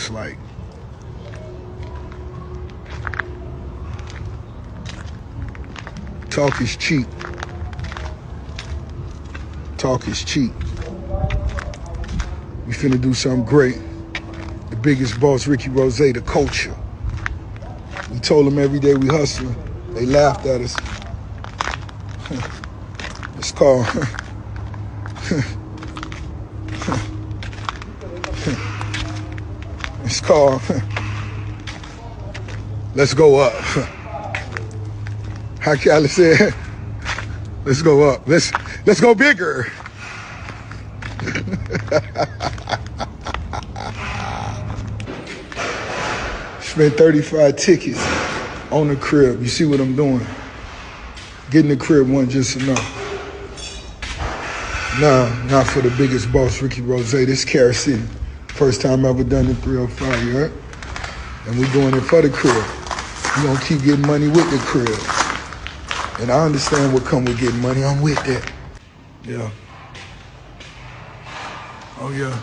looks like. Talk is cheap. Talk is cheap. We finna do something great. The biggest boss, Ricky Rose, the culture. We told them every day we hustling. They laughed at us. It's called it's called let's go up. How Cali said, let's go up. Let's go bigger. Spent 35 tickets on the crib. You see what I'm doing? Getting the crib wasn't just enough. Nah, not for the biggest boss, Ricky Rose. This Carol City. First time I ever done the 305, you heard? And we doing it for the crib. We gonna keep getting money with the crib. And I understand what come with getting money. I'm with that. Yeah. Oh, yeah.